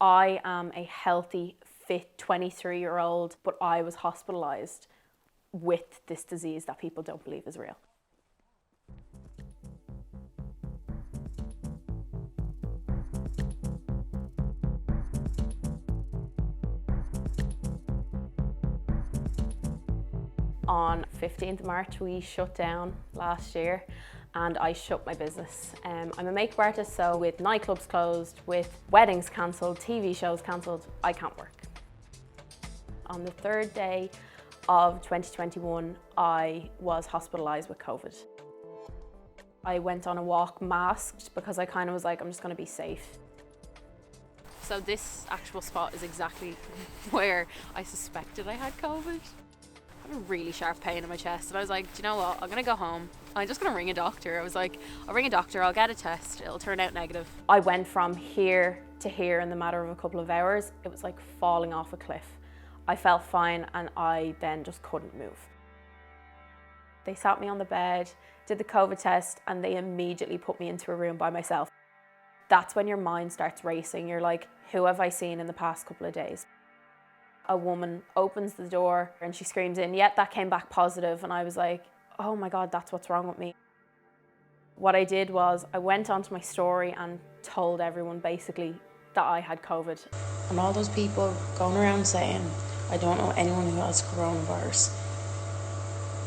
I am a healthy, fit 23-year-old, but I was hospitalised with this disease that people don't believe is real. On 15th of March, we shut down last year and I shut my business. I'm a makeup artist, so with nightclubs closed, with weddings cancelled, TV shows cancelled, I can't work. On the third day of 2021, I was hospitalised with COVID. I went on a walk masked because I kind of was like, I'm just going to be safe. So this actual spot is exactly where I suspected I had COVID. I had a really sharp pain in my chest and I was like, do you know what, I'm gonna go home. I'm just gonna ring a doctor. I was like, I'll ring a doctor, I'll get a test, it'll turn out negative. I went from here to here in the matter of a couple of hours. It was like falling off a cliff. I felt fine and I then just couldn't move. They sat me on the bed, did the COVID test, and they immediately put me into a room by myself. That's when your mind starts racing. You're like, who have I seen in the past couple of days? A woman opens the door and she screams in, "Yep, that came back positive." And I was like, oh my God, that's what's wrong with me. What I did was I went onto my story and told everyone basically that I had COVID. And all those people going around saying, I don't know anyone who has coronavirus,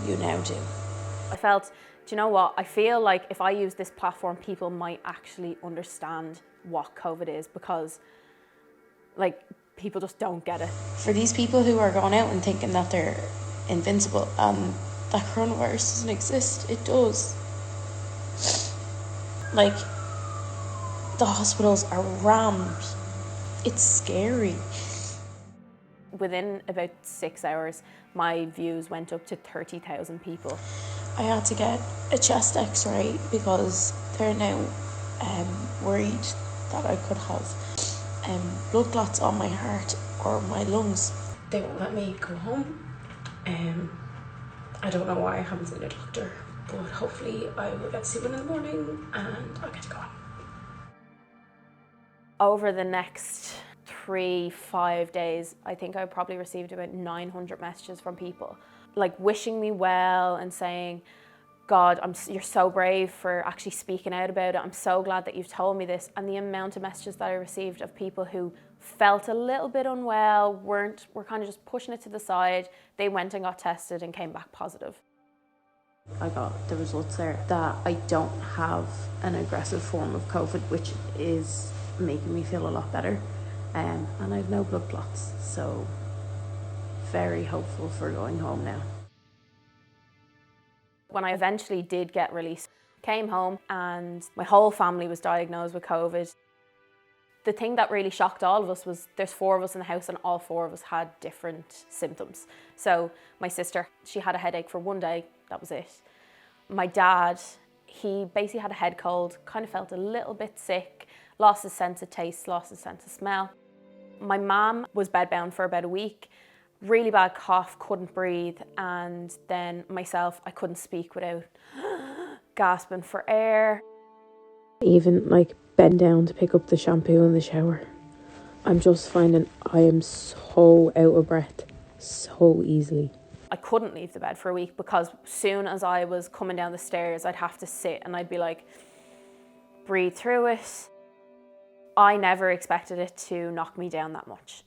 you now do. I felt, do you know what? I feel like if I use this platform, people might actually understand what COVID is, because like, people just don't get it. For these people who are going out and thinking that they're invincible and that coronavirus doesn't exist, it does. Like, the hospitals are rammed. It's scary. Within about 6 hours, my views went up to 30,000 people. I had to get a chest x-ray because they're now worried that I could have blood clots on my heart or my lungs. They won't let me go home. I don't know why I haven't seen a doctor, but hopefully I will get to see one in the morning and I'll get to go home. Over the next 3-5 days, I think I probably received about 900 messages from people, like wishing me well and saying, God, you're so brave for actually speaking out about it. I'm so glad that you've told me this. And the amount of messages that I received of people who felt a little bit unwell, were kind of just pushing it to the side. They went and got tested and came back positive. I got the results there that I don't have an aggressive form of COVID, which is making me feel a lot better. And I have no blood clots, so very hopeful for going home now. When I eventually did get released, came home and my whole family was diagnosed with COVID. The thing that really shocked all of us was there's 4 of us in the house and all 4 of us had different symptoms. So my sister, she had a headache for 1 day, that was it. My dad, he basically had a head cold, kind of felt a little bit sick, lost his sense of taste, lost his sense of smell. My mum was bedbound for about a week, really bad cough, couldn't breathe, and then myself, I couldn't speak without gasping for air. Even like bend down to pick up the shampoo in the shower. I'm just finding I am so out of breath so easily. I couldn't leave the bed for a week because soon as I was coming down the stairs, I'd have to sit and I'd be like, breathe through it. I never expected it to knock me down that much.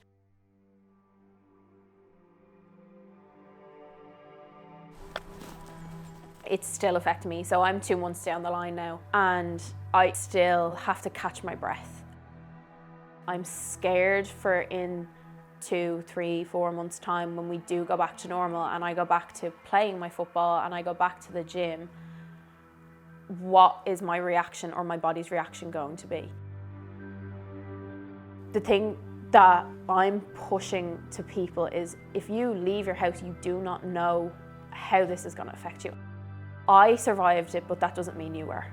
It's still affecting me, so I'm 2 months down the line now and I still have to catch my breath. I'm scared for in 2, 3, 4 months time when we do go back to normal and I go back to playing my football and I go back to the gym, what is my reaction or my body's reaction going to be? The thing that I'm pushing to people is if you leave your house, you do not know how this is going to affect you. I survived it, but that doesn't mean you were.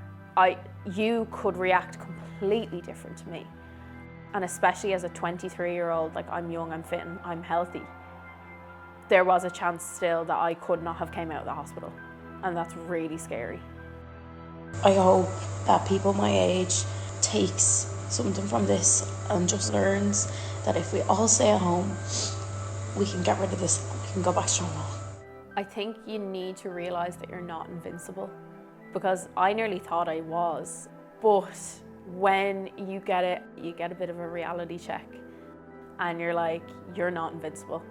You could react completely different to me. And especially as a 23-year-old, like I'm young, I'm fit, and I'm healthy. There was a chance still that I could not have came out of the hospital. And that's really scary. I hope that people my age takes something from this and just learns that if we all stay at home, we can get rid of this, we can go back to normal. I think you need to realise that you're not invincible, because I nearly thought I was, but when you get it, you get a bit of a reality check and you're like, you're not invincible.